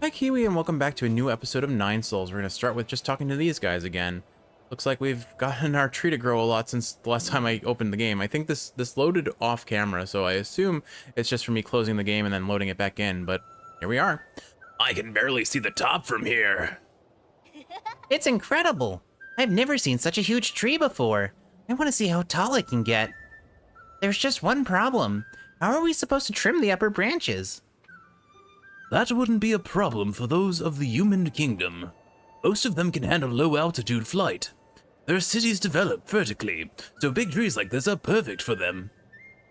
Hi Kiwi, and welcome back to a new episode of Nine Souls. We're going to start with just talking to these guys again. Looks like we've gotten our tree to grow a lot since the last time I opened the game. I think this loaded off camera, so I assume it's just for me closing the game and then loading it back in, but here we are. I can barely see the top from here. It's incredible. I've never seen such a huge tree before. I want to see how tall it can get. There's just one problem. How are we supposed to trim the upper branches? That wouldn't be a problem for those of the human kingdom. Most of them can handle low-altitude flight. Their cities develop vertically, so big trees like this are perfect for them.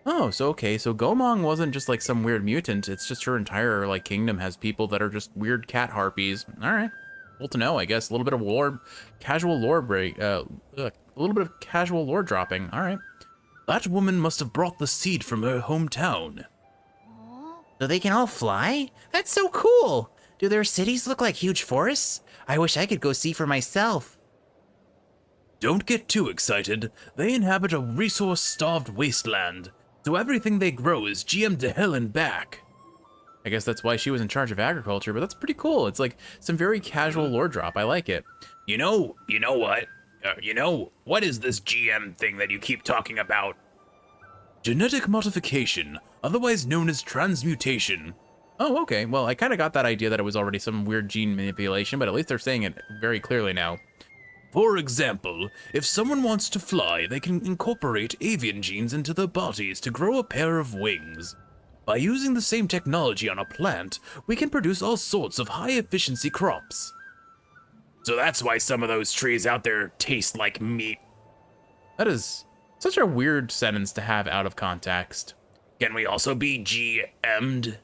Oh, so okay, so Gomong wasn't just like some weird mutant, it's just her entire like kingdom has people that are just weird cat harpies. Alright, cool to know, I guess. A little bit of lore, casual lore break, a little bit of casual lore dropping, alright. That woman must have brought the seed from her hometown. So they can all fly? That's so cool! Do their cities look like huge forests? I wish I could go see for myself. Don't get too excited. They inhabit a resource-starved wasteland, so everything they grow is GM'd to hell and back. I guess that's why she was in charge of agriculture, but that's pretty cool. It's like some very casual lore drop. I like it. You know what? What is this GM thing that you keep talking about? Genetic modification, otherwise known as transmutation. Oh, okay. Well, I kind of got that idea that it was already some weird gene manipulation, but at least they're saying it very clearly now. For example, if someone wants to fly, they can incorporate avian genes into their bodies to grow a pair of wings. By using the same technology on a plant, we can produce all sorts of high-efficiency crops. So that's why some of those trees out there taste like meat. That is such a weird sentence to have out of context. Can we also be GM'd?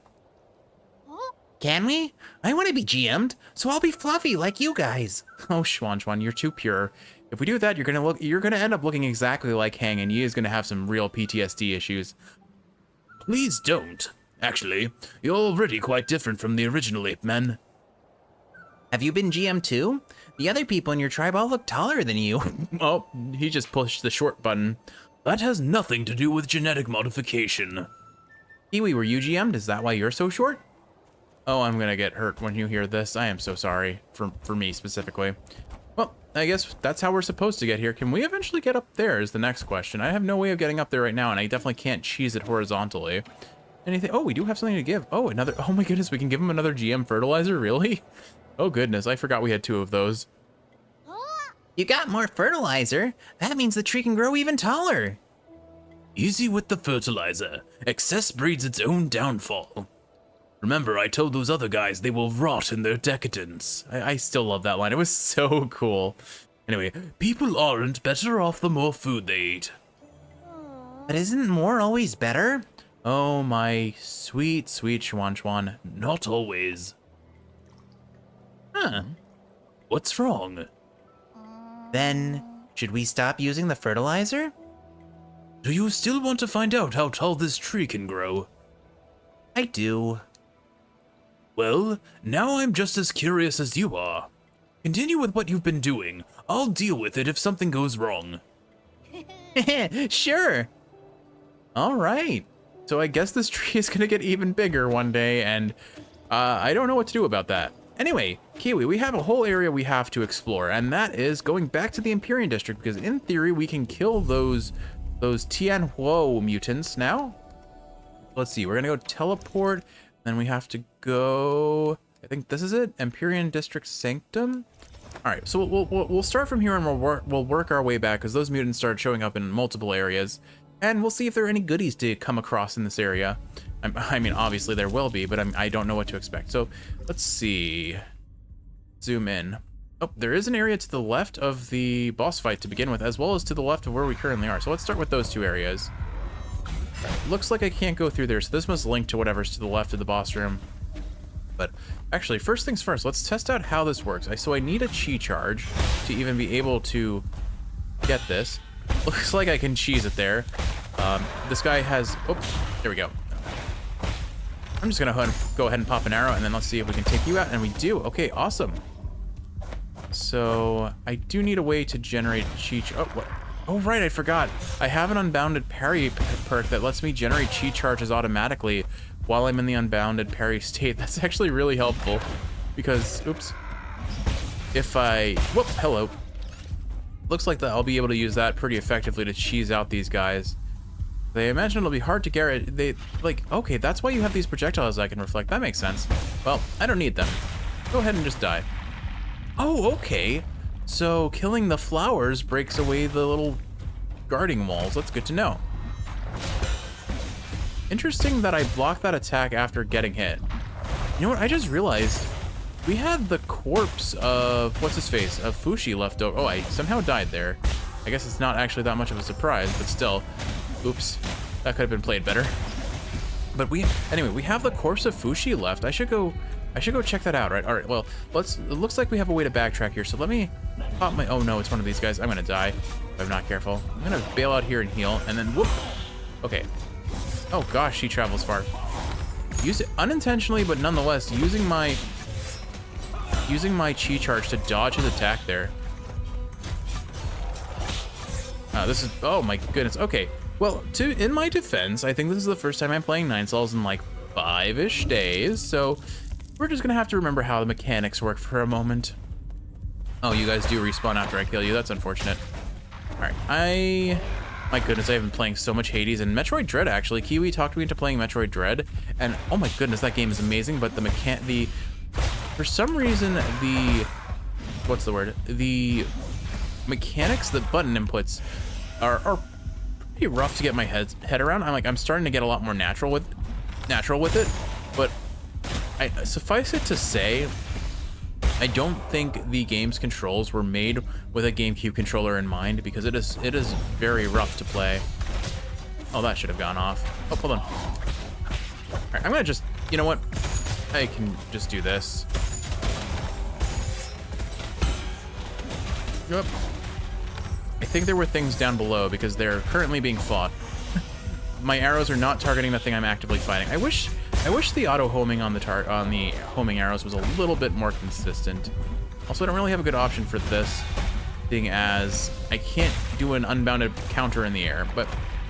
Can we? I want to be GM'd, so I'll be fluffy like you guys. Oh, Schwan, you're too pure. If we do that, you're gonna end up looking exactly like Hang, and he is gonna have some real PTSD issues. Please don't. Actually, you're already quite different from the original ape men. Have you been GM too? The other people in your tribe all look taller than you. Oh, he just pushed the short button. That has nothing to do with genetic modification. Kiwi, were you GM'd? Is that why you're so short? Oh, I'm gonna get hurt when you hear this. I am so sorry, for me specifically. Well, I guess that's how we're supposed to get here. Can we eventually get up there is the next question. I have no way of getting up there right now, and I definitely can't cheese it horizontally. Anything? Oh, we do have something to give. Oh, another, oh my goodness, we can give him another GM fertilizer, really? Oh goodness, I forgot we had 2 of those. You got more fertilizer? That means the tree can grow even taller. Easy with the fertilizer. Excess breeds its own downfall. Remember, I told those other guys they will rot in their decadence. I still love that line. It was so cool. Anyway, people aren't better off the more food they eat. But isn't more always better? Oh my sweet, sweet Schwan. Not always. Huh. What's wrong? Then, should we stop using the fertilizer? Do you still want to find out how tall this tree can grow? I do. Well, now I'm just as curious as you are. Continue with what you've been doing. I'll deal with it if something goes wrong. Sure. All right. So I guess this tree is gonna get even bigger one day, and I don't know what to do about that. Anyway, Kiwi, we have a whole area we have to explore, and that is going back to the Empyrean District, because in theory we can kill those Tianhuo mutants now. Let's see, we're gonna go teleport, then we have to go, I think this is it, Empyrean District Sanctum. All right, so we'll start from here, and we'll work our way back, because those mutants started showing up in multiple areas, and we'll see if there are any goodies to come across in this area. I mean, obviously there will be, but I don't know what to expect. So let's see. Zoom in. Oh, there is an area to the left of the boss fight to begin with, as well as to the left of where we currently are. So let's start with those 2 areas. Looks like I can't go through there, so this must link to whatever's to the left of the boss room. But actually, first things first, let's test out how this works. So I need a chi charge to even be able to get this. Looks like I can cheese it there. This guy has, oh, there we go. I'm just gonna go ahead and pop an arrow, and then let's see if we can take you out, and we do. Okay, awesome. So I do need a way to generate chi. Oh, what? Oh right, I forgot. I have an unbounded parry perk that lets me generate chi charges automatically while I'm in the unbounded parry state. That's actually really helpful. because, oops. If I, whoop, hello. Looks like that I'll be able to use that pretty effectively to cheese out these guys. They imagine it'll be hard to get. They, like, okay, that's why you have these projectiles that can reflect. That makes sense. Well, I don't need them. Go ahead and just die. Oh, okay. So killing the flowers breaks away the little guarding walls. That's good to know. Interesting that I blocked that attack after getting hit. You know what? I just realized we had the corpse of, what's his face? Of Fushi left over. Oh, I somehow died there. I guess it's not actually that much of a surprise, but still. Oops. That could have been played better. But anyway, we have the corpse of Fushi left. I should go check that out, right? All right, well, it looks like we have a way to backtrack here. So let me pop my, oh no, it's one of these guys. I'm gonna die if I'm not careful. I'm gonna bail out here and heal, and then whoop. Okay. Oh gosh, she travels far. Use it unintentionally, but nonetheless, using my chi charge to dodge his attack there. This is, oh my goodness. Okay, well, in my defense, I think this is the first time I'm playing Nine Sols in like 5-ish days, so we're just gonna have to remember how the mechanics work for a moment. Oh, you guys do respawn after I kill you. That's unfortunate. All right, my goodness, I have been playing so much Hades and Metroid Dread, actually. Kiwi talked me into playing Metroid Dread, and oh my goodness, that game is amazing, but for some reason, what's the word? The mechanics, the button inputs are pretty rough to get my head around. I'm starting to get a lot more natural with it, but suffice it to say, I don't think the game's controls were made with a GameCube controller in mind, because it is very rough to play. Oh, that should have gone off. Oh, hold on. All right, I'm gonna just, you know what? I can just do this. Yep. I think there were things down below because they're currently being fought. My arrows are not targeting the thing I'm actively fighting. I wish the auto homing on the homing arrows was a little bit more consistent. Also, I don't really have a good option for this, being as I can't do an unbounded counter in the air, but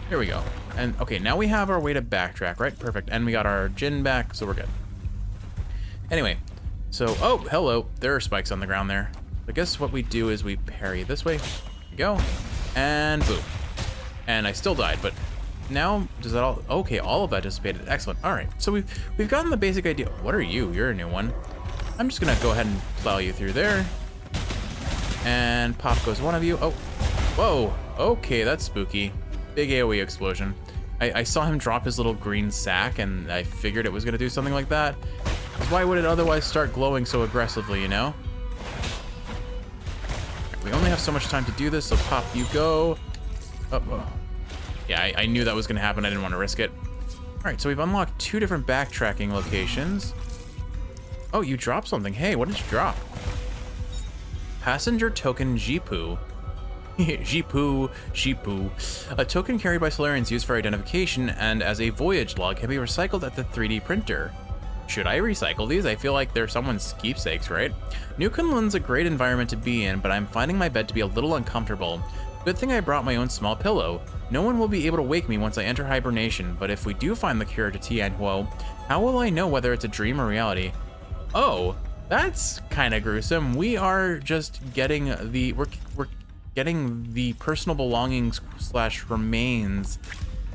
here we go. And okay, now we have our way to backtrack, right? Perfect. And we got our Jin back, so we're good. Anyway, so, oh, hello. There are spikes on the ground there. I guess what we do is we parry this way. Go, and boom. And I still died, but now, does that all, okay, all of that dissipated. Excellent. All right, so we've gotten the basic idea. What are you? You're a new one. I'm just gonna go ahead and plow you through there. And pop goes one of you. Oh, whoa, okay, that's spooky. Big AoE explosion. I saw him drop his little green sack, and I figured it was gonna do something like that. Because why would it otherwise start glowing so aggressively, you know? We only have so much time to do this, so pop you go. Oh. Yeah, I knew that was gonna happen. I didn't want to risk it. All right, so we've unlocked 2 different backtracking locations. Oh, you dropped something. Hey, what did you drop? Passenger token Jipu. Jipu. A token carried by Solarians used for identification and as a voyage log can be recycled at the 3D printer. Should I recycle these? I feel like they're someone's keepsakes, right? New Kunlun's a great environment to be in, but I'm finding my bed to be a little uncomfortable. Good thing I brought my own small pillow. No one will be able to wake me once I enter hibernation, but if we do find the cure to Tianhuo, how will I know whether it's a dream or reality? Oh, that's kind of gruesome. We are just getting we're getting the personal belongings / remains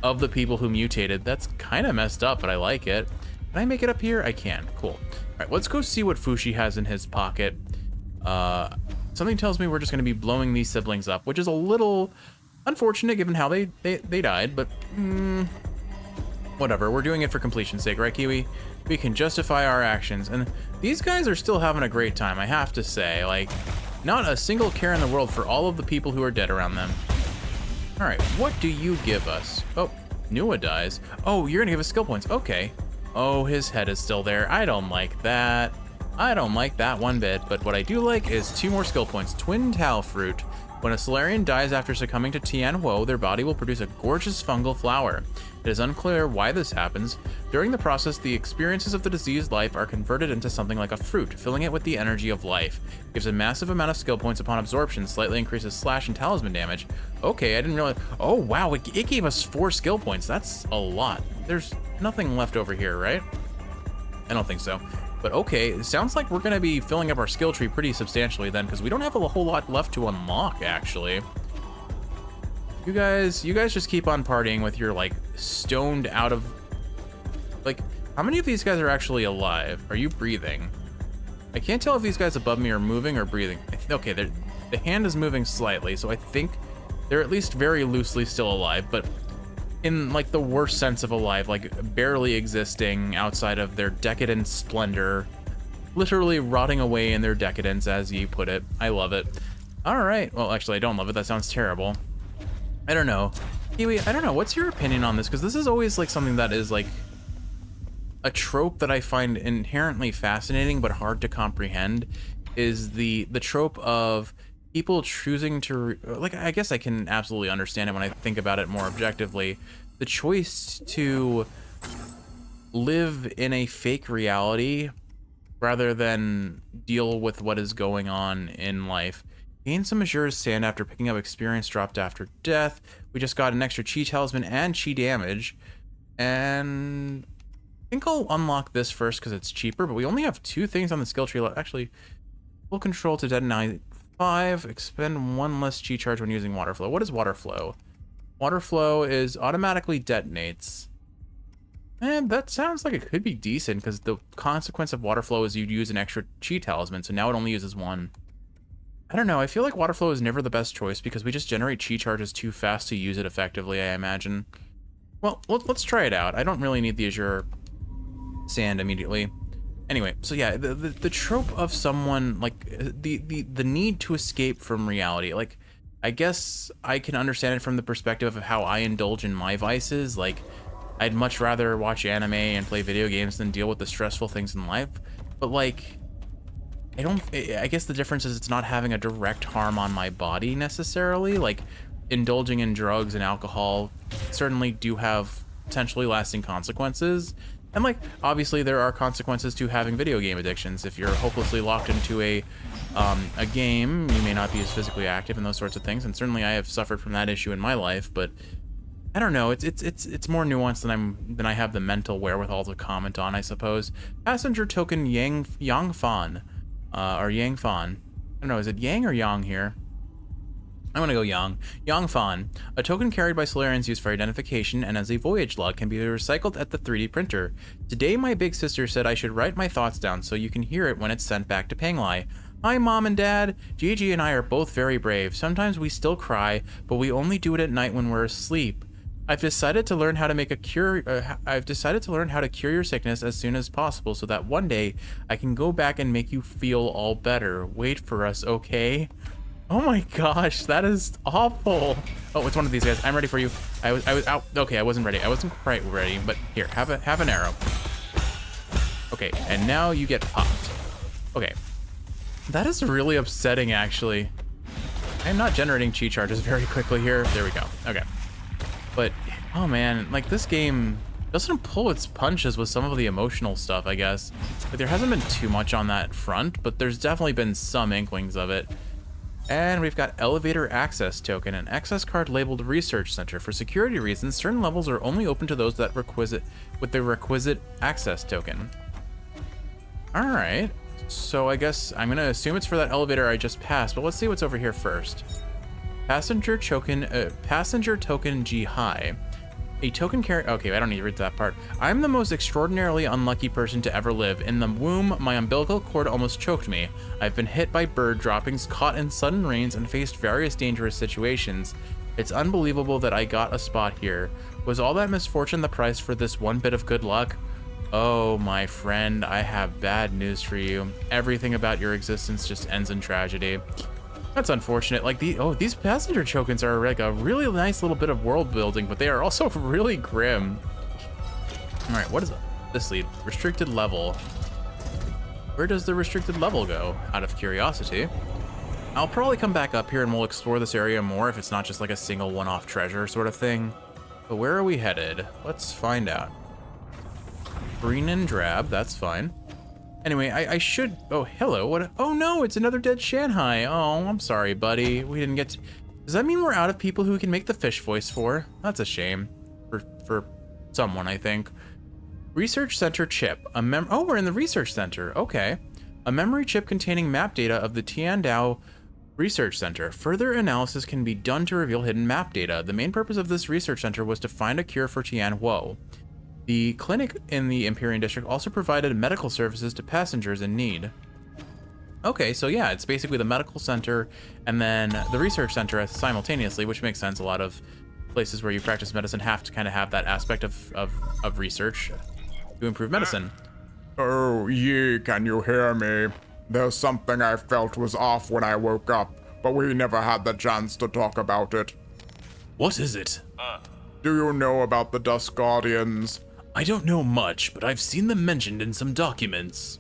of the people who mutated. That's kind of messed up, but I like it. Can I make it up here? I can. Cool. All right, let's go see what Fushi has in his pocket. Something tells me we're just going to be blowing these siblings up, which is a little unfortunate given how they died, but whatever. We're doing it for completion's sake, right, Kiwi? We can justify our actions, and these guys are still having a great time, I have to say. Like, not a single care in the world for all of the people who are dead around them. All right, what do you give us? Oh, Nua dies. Oh, you're gonna give us skill points. Okay. Oh, his head is still there. I don't like that. I don't like that one bit, but what I do like is 2 more skill points. Twin Tao Fruit. When a Solarian dies after succumbing to Tianhuo, their body will produce a gorgeous fungal flower. It is unclear why this happens. During the process, the experiences of the diseased life are converted into something like a fruit, filling it with the energy of life. Gives a massive amount of skill points upon absorption, slightly increases slash and talisman damage. Okay, I didn't realize. Oh, wow, it gave us 4 skill points. That's a lot. There's nothing left over here, right? I don't think so. But okay, it sounds like we're gonna be filling up our skill tree pretty substantially then, because we don't have a whole lot left to unlock, actually. You guys just keep on partying with your, like, stoned out of... Like, how many of these guys are actually alive? Are you breathing? I can't tell if these guys above me are moving or breathing. Okay, the hand is moving slightly, so I think they're at least very loosely still alive, but in, like, the worst sense of alive, like, barely existing outside of their decadent splendor, literally rotting away in their decadence, as ye put it. I love it. All right. Well, actually, I don't love it. That sounds terrible. I don't know. Kiwi, I don't know. What's your opinion on this? Because this is always, like, something that is, like, a trope that I find inherently fascinating but hard to comprehend, is the trope of people choosing to, like, I guess I can absolutely understand it when I think about it more objectively. The choice to live in a fake reality rather than deal with what is going on in life. Gain some Azure's Sand after picking up experience dropped after death. We just got an extra Chi Talisman and Chi damage. And I think I'll unlock this first because it's cheaper, but we only have 2 things on the skill tree left. Actually, full control to detonate 5, expend 1 less Chi charge when using water flow. What is water flow? Water flow is automatically detonates. And that sounds like it could be decent because the consequence of water flow is you'd use an extra Chi Talisman, so now it only uses 1. I don't know, I feel like water flow is never the best choice because we just generate Chi charges too fast to use it effectively, I imagine. Well, let's try it out. I don't really need the Azure Sand immediately. Anyway, so yeah, the trope of someone, like, the need to escape from reality, like, I guess I can understand it from the perspective of how I indulge in my vices. Like, I'd much rather watch anime and play video games than deal with the stressful things in life. But, like, I guess the difference is it's not having a direct harm on my body necessarily. Like, indulging in drugs and alcohol certainly do have potentially lasting consequences. And, like, obviously there are consequences to having video game addictions. If you're hopelessly locked into a game, you may not be as physically active and those sorts of things. And certainly I have suffered from that issue in my life, but I don't know. It's more nuanced than I have the mental wherewithal to comment on, I suppose. Passenger token Yang Fan, or Yang Fan. I don't know. Is it Yang or Yang here? I'm gonna go Yang. Yang Fan, a token carried by Solarians used for identification and as a voyage log, can be recycled at the 3D printer. Today my big sister said I should write my thoughts down so you can hear it when it's sent back to Panglai. Hi Mom and Dad. Gigi and I are both very brave. Sometimes we still cry, but we only do it at night when we're asleep. I've decided to learn how to cure your sickness as soon as possible so that one day I can go back and make you feel all better. Wait for us, okay? Oh my gosh, that is awful. Oh, it's one of these guys. I'm ready for you. I was out. Okay, I wasn't ready. I wasn't quite ready, but here, have an arrow. Okay, and now you get popped. Okay. That is really upsetting, actually. I'm not generating Chi charges very quickly here. There we go. Okay. But, oh man, like, this game doesn't pull its punches with some of the emotional stuff, I guess. Like, there hasn't been too much on that front, but there's definitely been some inklings of it. And we've got Elevator Access Token, an access card labeled Research Center. For security reasons, certain levels are only open to those that with the requisite access token. Alright, so I guess I'm gonna assume it's for that elevator I just passed, but let's see what's over here first. Passenger token G high. A token carry. Okay, I don't need to read that part. I'm the most extraordinarily unlucky person to ever live. In the womb, my umbilical cord almost choked me. I've been hit by bird droppings, caught in sudden rains, and faced various dangerous situations. It's unbelievable that I got a spot here. Was all that misfortune the price for this one bit of good luck? Oh, my friend, I have bad news for you. Everything about your existence just ends in tragedy. That's unfortunate. Like, these passenger tokens are like a really nice little bit of world building, but they are also really grim. All right, what is this lead? Restricted level. Where does the restricted level go? Out of curiosity. I'll probably come back up here and we'll explore this area more if it's not just like a single one-off treasure sort of thing. But where are we headed? Let's find out. Green and drab, that's fine. Anyway, I should... Oh, hello. What? Oh, no, it's another dead Shanghai. Oh, I'm sorry, buddy. We didn't get to... Does that mean we're out of people who can make the fish voice for? That's a shame. For someone, I think. Research Center chip. Oh, we're in the Research Center. Okay. A memory chip containing map data of the Tiandao Research Center. Further analysis can be done to reveal hidden map data. The main purpose of this research center was to find a cure for Tianhuo. The clinic in the Empyrean District also provided medical services to passengers in need. Okay, so yeah, it's basically the medical center and then the research center simultaneously, which makes sense. A lot of places where you practice medicine have to kind of have that aspect of research to improve medicine. Oh, Yi, can you hear me? There's something I felt was off when I woke up, but we never had the chance to talk about it. What is it? Do you know about the Dusk Guardians? I don't know much, but I've seen them mentioned in some documents.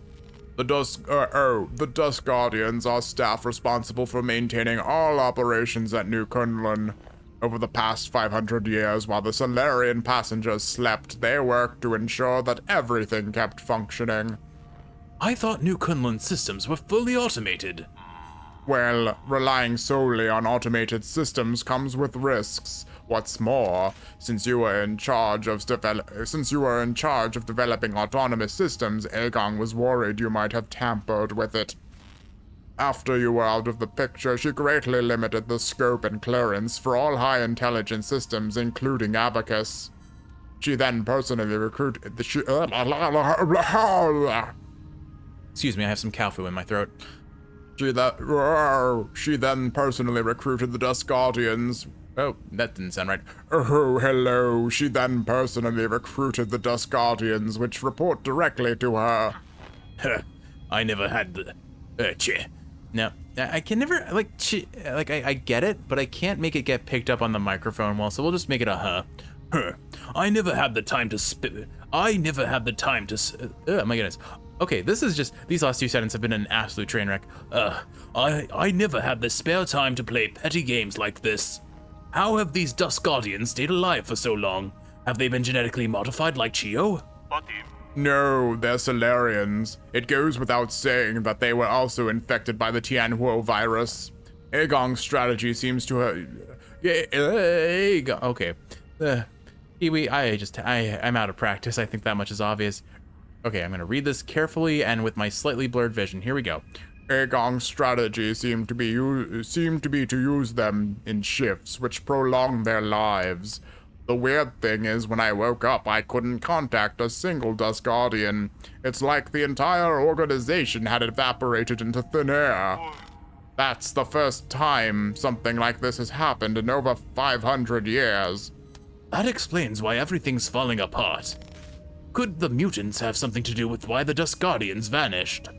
The Dusk Guardians are staff responsible for maintaining all operations at New Kunlun. Over the past 500 years, while the Solarian passengers slept, they worked to ensure that everything kept functioning. I thought New Kunlun systems were fully automated. Well, relying solely on automated systems comes with risks. What's more, since you were in charge of developing autonomous systems, Aegon was worried you might have tampered with it. After you were out of the picture, she greatly limited the scope and clearance for all high-intelligence systems, including Abacus. She then personally recruited Excuse me, I have some cow foo in my throat. She then personally recruited the Dusk Guardians. Oh, that didn't sound right. Oh, hello. She then personally recruited the Dusk Guardians, which report directly to her. I never had the... No, I can never, I get it, but I can't make it get picked up on the microphone well, so we'll just make it a huh. I never had the time to Oh my goodness. Okay, this is just, these last 2 sentences have been an absolute train wreck. I never had the spare time to play petty games like this. How have these Dusk Guardians stayed alive for so long? Have they been genetically modified like Chio? No, they're Solarians. It goes without saying that they were also infected by the Tianhuo virus. Aegong's strategy seems to have... Okay. Kiwi, I'm out of practice. I think that much is obvious. Okay, I'm gonna read this carefully and with my slightly blurred vision. Here we go. Aegong's strategy seemed to be to use them in shifts, which prolonged their lives. The weird thing is, when I woke up, I couldn't contact a single Dusk Guardian. It's like the entire organization had evaporated into thin air. That's the first time something like this has happened in over 500 years. That explains why everything's falling apart. Could the mutants have something to do with why the Dusk Guardians vanished?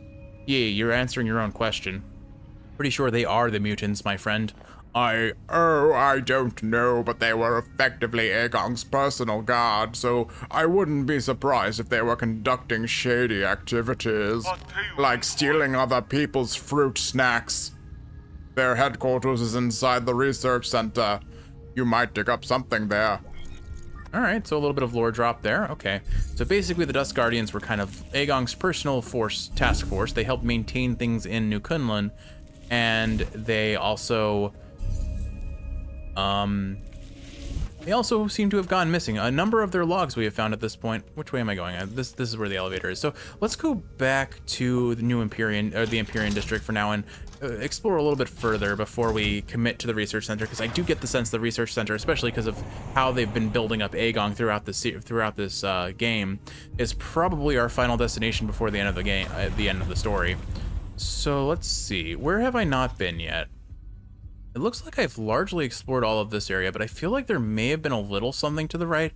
Yeah, you're answering your own question. Pretty sure they are the mutants, my friend. I don't know, but they were effectively Aegong's personal guard, so I wouldn't be surprised if they were conducting shady activities, like stealing other people's fruit snacks. Their headquarters is inside the research center. You might dig up something there. All right, so a little bit of lore drop there. Okay, so basically the Dusk Guardians were kind of Aegong's personal task force. They helped maintain things in New Kunlun, and they also seem to have gone missing. A number of their logs we have found at this point. Which way am I going? This is where the elevator is. So let's go back to the new Empyrean, or the Empyrean District for now, and explore a little bit further before we commit to the research center, because I do get the sense the research center, especially because of how they've been building up Aegon throughout this game, is probably our final destination before the end of the game, the end of the story. So let's see, where have I not been yet? It looks like I've largely explored all of this area, but I feel like there may have been a little something to the right.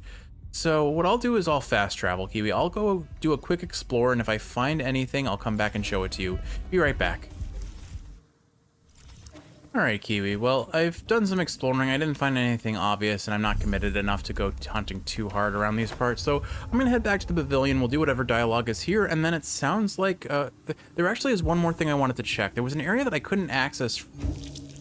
So what I'll do is I'll fast travel, Kiwi. I'll go do a quick explore, and if I find anything, I'll come back and show it to you. Be right back. All right, Kiwi. Well, I've done some exploring. I didn't find anything obvious, and I'm not committed enough to go hunting too hard around these parts. So I'm gonna head back to the pavilion. We'll do whatever dialogue is here, and then it sounds like there actually is one more thing I wanted to check. There was an area that I couldn't access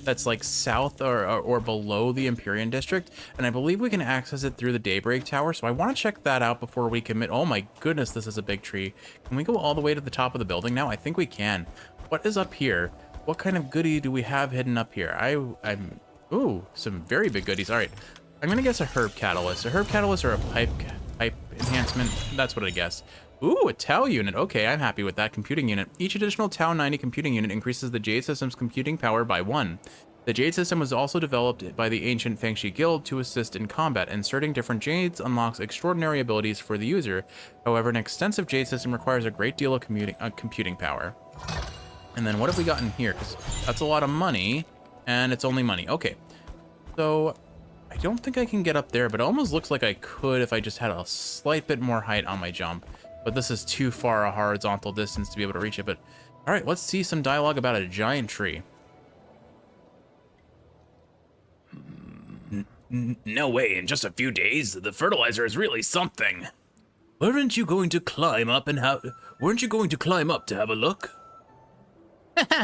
that's like south or below the Empyrean District, and I believe we can access it through the Daybreak Tower. So I want to check that out before we commit. Oh my goodness, this is a big tree. Can we go all the way to the top of the building now? I think we can. What is up here? What kind of goodie do we have hidden up here? Ooh, some very big goodies. All right, I'm gonna guess a herb catalyst. A herb catalyst or a pipe enhancement. That's what I guess. Ooh, a Tau unit. Okay, I'm happy with that. Computing unit. Each additional Tau 90 computing unit increases the Jade System's computing power by 1. The Jade System was also developed by the ancient Fangxi Guild to assist in combat. Inserting different Jades unlocks extraordinary abilities for the user. However, an extensive Jade System requires a great deal of computing power. And then what have we got in here? 'Cause that's a lot of money, and it's only money. Okay, so I don't think I can get up there, but it almost looks like I could if I just had a slight bit more height on my jump. But this is too far a horizontal distance to be able to reach it. But all right, let's see some dialogue about a giant tree. No way, in just a few days, the fertilizer is really something. Weren't you going to climb up to have a look?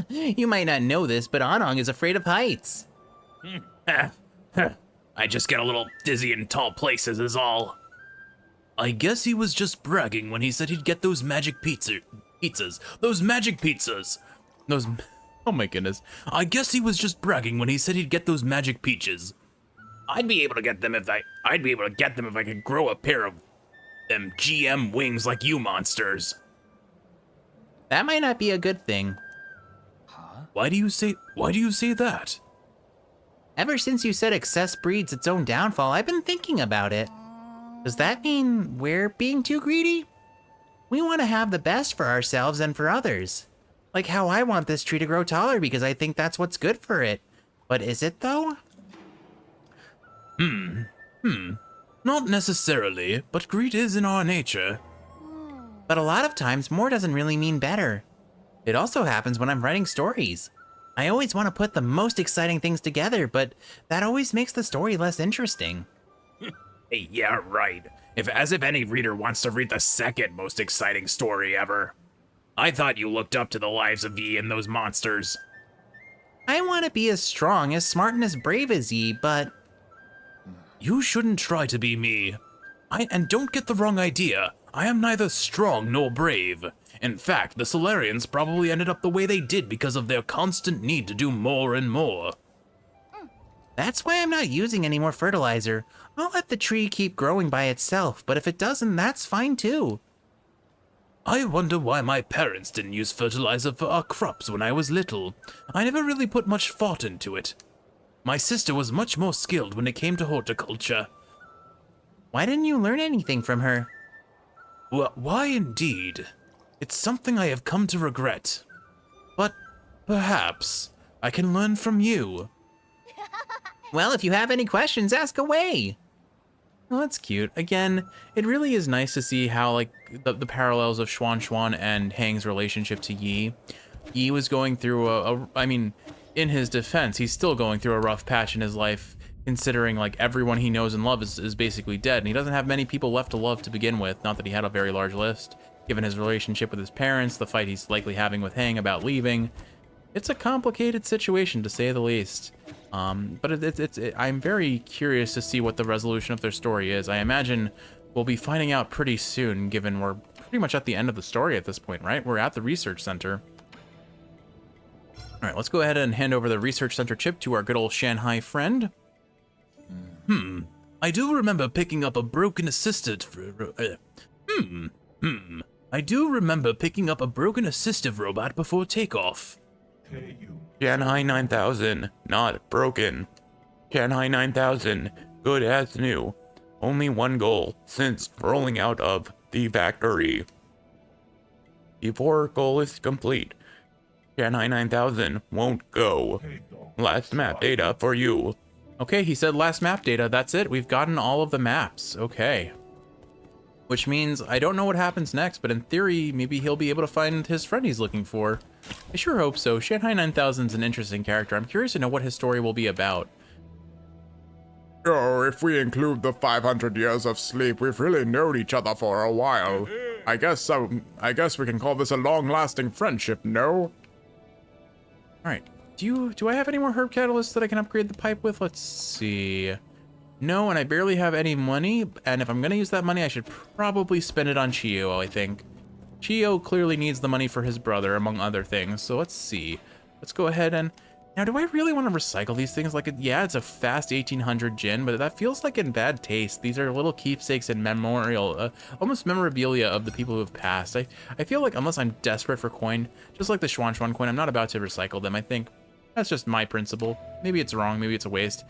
You might not know this, but Anong is afraid of heights. I just get a little dizzy in tall places is all. I guess he was just bragging when he said he'd get those magic pizzas. Those magic pizzas. Those, oh my goodness. I guess he was just bragging when he said he'd get those magic peaches. I'd be able to get them if I could grow a pair of them GM wings like you monsters. That might not be a good thing. Why do you say that? Ever since you said excess breeds its own downfall, I've been thinking about it. Does that mean we're being too greedy? We want to have the best for ourselves and for others. Like how I want this tree to grow taller because I think that's what's good for it. But is it though? Not necessarily, but greed is in our nature. But a lot of times, more doesn't really mean better. It also happens when I'm writing stories. I always want to put the most exciting things together, but that always makes the story less interesting. Hey, yeah, right. As if any reader wants to read the second most exciting story ever. I thought you looked up to the lives of Yi and those monsters. I want to be as strong, as smart, and as brave as Yi, but... You shouldn't try to be me. And don't get the wrong idea. I am neither strong nor brave. In fact, the Solarians probably ended up the way they did because of their constant need to do more and more. That's why I'm not using any more fertilizer. I'll let the tree keep growing by itself, but if it doesn't, that's fine too. I wonder why my parents didn't use fertilizer for our crops when I was little. I never really put much thought into it. My sister was much more skilled when it came to horticulture. Why didn't you learn anything from her? Well, why indeed? It's something I have come to regret. But perhaps I can learn from you. Well, if you have any questions, ask away. Oh, that's cute. Again, it really is nice to see how, like, the parallels of Xuan and Hang's relationship to Yi. Yi was going through I mean, in his defense, he's still going through a rough patch in his life, considering, like, everyone he knows and loves is basically dead, and he doesn't have many people left to love to begin with. Not that he had a very large list, given his relationship with his parents, the fight he's likely having with Hang about leaving. It's a complicated situation, to say the least. But I'm very curious to see what the resolution of their story is. I imagine we'll be finding out pretty soon, given we're pretty much at the end of the story at this point, right? We're at the research center. All right, let's go ahead and hand over the research center chip to our good old Shanghai friend. I do remember picking up a broken assistive robot before takeoff. Shanghai 9000, not broken. Shanghai 9000, good as new. Only one goal since rolling out of the factory. Before goal is complete, Shanghai 9000 won't go. Last map data for you. Okay, he said last map data. That's it. We've gotten all of the maps. Okay. Which means I don't know what happens next, but in theory, maybe he'll be able to find his friend he's looking for. I sure hope so. Shanghai 9000's an interesting character. I'm curious to know what his story will be about. Oh, if we include the 500 years of sleep, we've really known each other for a while. I guess we can call this a long-lasting friendship, no? Alright. Do I have any more herb catalysts that I can upgrade the pipe with? Let's see. No, and I barely have any money, and if I'm gonna use that money, I should probably spend it on Chio, I think. Chio clearly needs the money for his brother, among other things, so let's see. Let's go ahead and Now, do I really want to recycle these things? Like, yeah, it's a fast 1800 gin, but that feels like in bad taste. These are little keepsakes and memorial, almost memorabilia of the people who have passed. I feel like unless I'm desperate for coin, just like the Xuan Xuan coin, I'm not about to recycle them. I think that's just my principle. Maybe it's wrong, maybe it's a waste.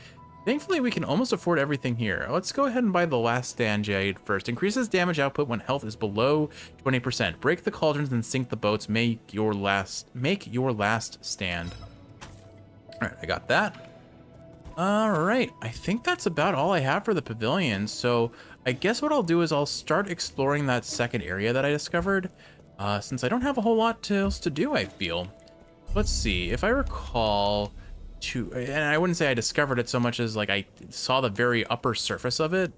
Thankfully, we can almost afford everything here. Let's go ahead and buy the last stand jade first. Increases damage output when health is below 20%. Break the cauldrons and sink the boats. Make your last stand. All right, I got that. All right, I think that's about all I have for the pavilion. So I guess what I'll do is I'll start exploring that second area that I discovered, since I don't have a whole lot else to do, I feel. Let's see, if I recall, and I wouldn't say I discovered it so much as like I saw the very upper surface of it.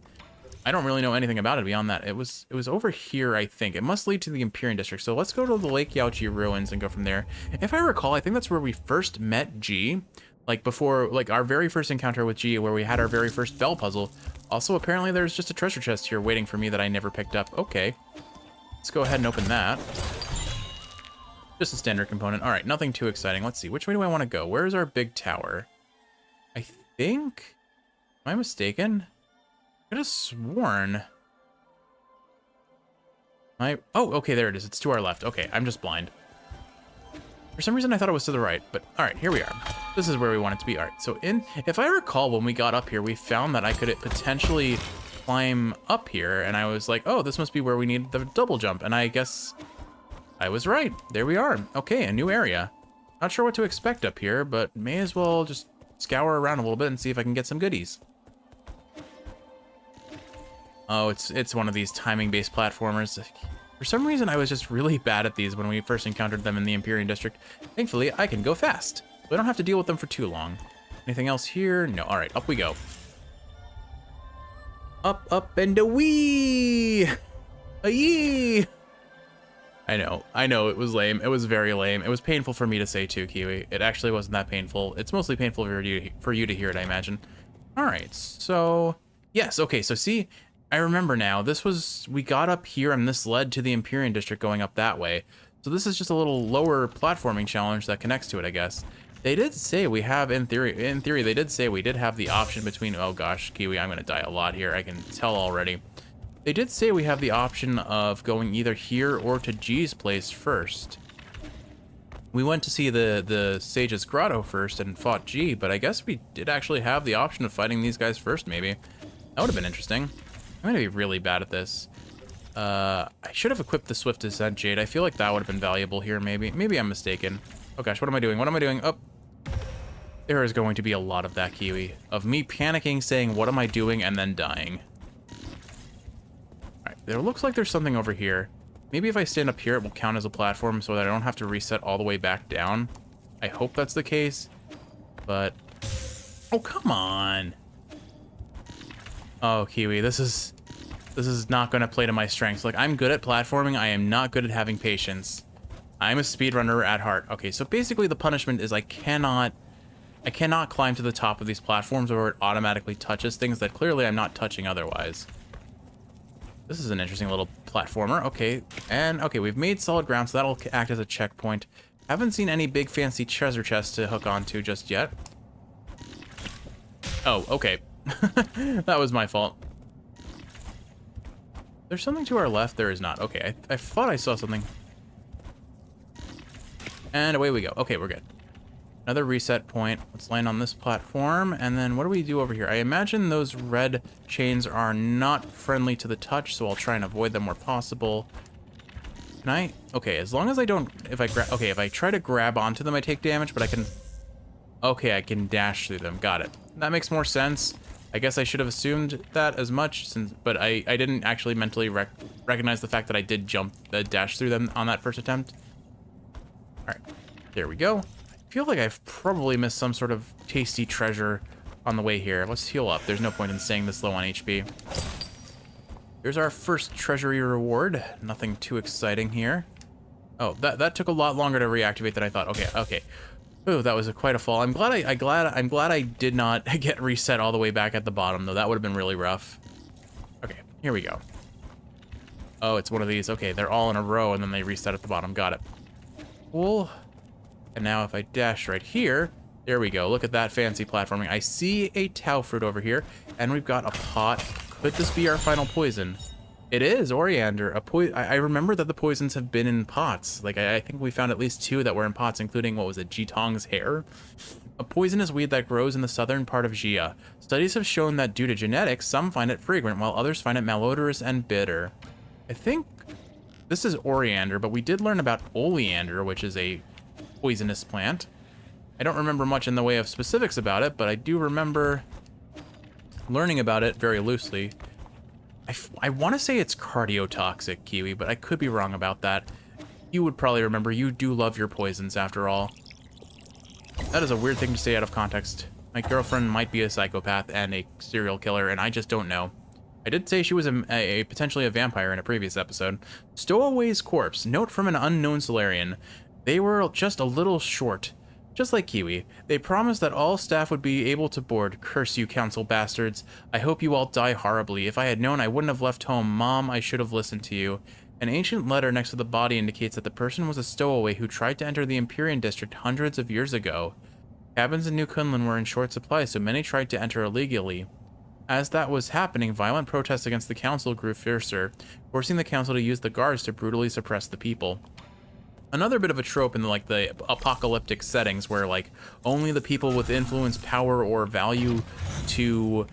I don't really know anything about it beyond that. It was over here, I think. It must lead to the Empyrean District. So let's go to the Lake Yaochi ruins and go from there. If I recall, I think that's where we first met G. Like before, like our very first encounter with G, where we had our very first bell puzzle. Also, apparently there's just a treasure chest here waiting for me that I never picked up. Okay. Let's go ahead and open that. Just a standard component. All right, nothing too exciting. Let's see. Which way do I want to go? Where is our big tower? I think... Am I mistaken? I could have sworn. Oh, okay, there it is. It's to our left. Okay, I'm just blind. For some reason, I thought it was to the right, but all right, here we are. This is where we want it to be. All right, so if I recall, when we got up here, we found that I could potentially climb up here, and I was like, oh, this must be where we need the double jump, and I guess I was right. There we are. Okay, a new area. Not sure what to expect up here, but may as well just scour around a little bit and see if I can get some goodies. Oh, it's one of these timing-based platformers. For some reason, I was just really bad at these when we first encountered them in the Empyrean District. Thankfully, I can go fast. We don't have to deal with them for too long. Anything else here? No. All right, up we go. Up, and a-wee! A-yee! I know, it was lame. It was very lame. It was painful for me to say too, Kiwi. It actually wasn't that painful. It's mostly painful for you to hear it, I imagine. All right, so... Yes, okay, so see... I remember now, we got up here and this led to the Empyrean District going up that way. So this is just a little lower platforming challenge that connects to it, I guess. They did say we have, in theory, they did say we did have the option between, oh gosh, Kiwi, I'm gonna die a lot here, I can tell already. They did say we have the option of going either here or to G's place first. We went to see the Sage's Grotto first and fought G, but I guess we did actually have the option of fighting these guys first, maybe. That would have been interesting. I'm gonna be really bad at this. I should have equipped the Swift Descent Jade. I feel like that would have been valuable here, maybe. Maybe I'm mistaken. Oh gosh, what am I doing? What am I doing? Oh. There is going to be a lot of that, Kiwi. Of me panicking, saying, what am I doing, and then dying. Alright, there looks like there's something over here. Maybe if I stand up here, it will count as a platform so that I don't have to reset all the way back down. I hope that's the case. But... Oh, come on! Oh, Kiwi, this is not going to play to my strengths. Like, I'm good at platforming. I am not good at having patience. I'm a speedrunner at heart. Okay, so basically the punishment is I cannot climb to the top of these platforms or it automatically touches things that clearly I'm not touching otherwise. This is an interesting little platformer. Okay, and okay, we've made solid ground, so that'll act as a checkpoint. Haven't seen any big fancy treasure chests to hook onto just yet. Oh, okay. That was my fault. There's something to our left. There is not. Okay, I thought I saw something. And away we go. Okay, we're good. Another reset point. Let's land on this platform. And then what do we do over here? I imagine those red chains are not friendly to the touch, so I'll try and avoid them where possible. Can I? Okay, as long as I don't... If I try to grab onto them, I take damage, but I can... Okay, I can dash through them. Got it. That makes more sense. I guess I should have assumed that as much, but I didn't actually mentally recognize the fact that I did dash through them on that first attempt. All right, there we go. I feel like I've probably missed some sort of tasty treasure on the way here. Let's heal up. There's no point in staying this low on HP. Here's our first treasury reward. Nothing too exciting here. Oh, that took a lot longer to reactivate than I thought. Okay. Ooh, that was quite a fall. I'm glad I did not get reset all the way back at the bottom, though. That would have been really rough. Okay, here we go. Oh, it's one of these. Okay, they're all in a row, and then they reset at the bottom. Got it. Cool. And now if I dash right here, There we go. Look at that fancy platforming. I see a Tau fruit over here, and we've got a pot. Could this be our final poison? It is Oriander. I remember that the poisons have been in pots. Like, I think we found at least 2 that were in pots, including, what was it, Jitong's hair? A poisonous weed that grows in the southern part of Jia. Studies have shown that due to genetics, some find it fragrant, while others find it malodorous and bitter. I think this is Oriander, but we did learn about Oleander, which is a poisonous plant. I don't remember much in the way of specifics about it, but I do remember learning about it very loosely. I want to say it's cardiotoxic, Kiwi, but I could be wrong about that. You would probably remember. You do love your poisons, after all. That is a weird thing to say out of context. My girlfriend might be a psychopath and a serial killer, and I just don't know. I did say she was potentially a vampire in a previous episode. Stowaway's corpse. Note from an unknown Solarian. They were just a little short. Just like Kiwi, they promised that all staff would be able to board. Curse you, council bastards. I hope you all die horribly. If I had known, I wouldn't have left home. Mom, I should have listened to you. An ancient letter next to the body indicates that the person was a stowaway who tried to enter the Empyrean district hundreds of years ago. Cabins in New Kunlun were in short supply, so many tried to enter illegally. As that was happening, violent protests against the council grew fiercer, forcing the council to use the guards to brutally suppress the people. Another bit of a trope in the apocalyptic settings where like only the people with influence, power, or value to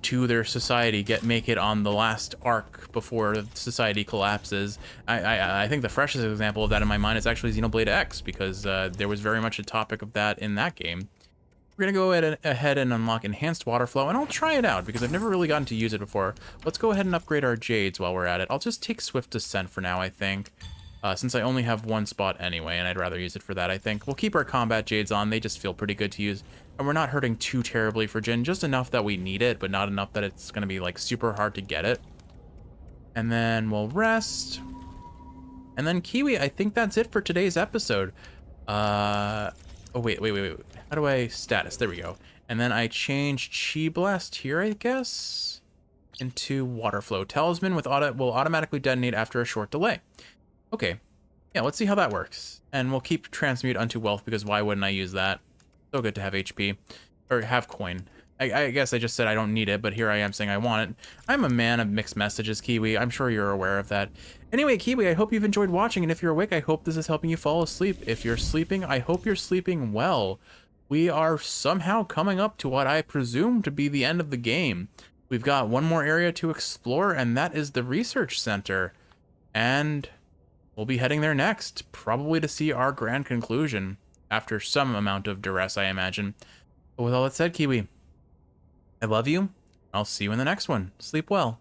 their society make it on the last arc before society collapses. I think the freshest example of that in my mind is actually Xenoblade X, because there was very much a topic of that in that game. We're gonna go ahead and unlock enhanced water flow, and I'll try it out because I've never really gotten to use it before. Let's go ahead and upgrade our jades while we're at it. I'll just take Swift Descent for now, I think. Since I only have 1 spot anyway, and I'd rather use it for that, I think. We'll keep our combat jades on. They just feel pretty good to use. And we're not hurting too terribly for Jin. Just enough that we need it, but not enough that it's going to be, like, super hard to get it. And then we'll rest. And then Kiwi, I think that's it for today's episode. Oh, wait. How do I status? There we go. And then I change Chi Blast here, I guess, into Water Flow. Talisman will automatically detonate after a short delay. Okay, yeah, let's see how that works. And we'll keep Transmute unto Wealth, because why wouldn't I use that? So good to have HP, or have coin. I guess I just said I don't need it, but here I am saying I want it. I'm a man of mixed messages, Kiwi. I'm sure you're aware of that. Anyway, Kiwi, I hope you've enjoyed watching, and if you're awake, I hope this is helping you fall asleep. If you're sleeping, I hope you're sleeping well. We are somehow coming up to what I presume to be the end of the game. We've got one more area to explore, and that is the Research Center. And we'll be heading there next, probably to see our grand conclusion, after some amount of duress, I imagine. But with all that said, Kiwi, I love you. I'll see you in the next one. Sleep well.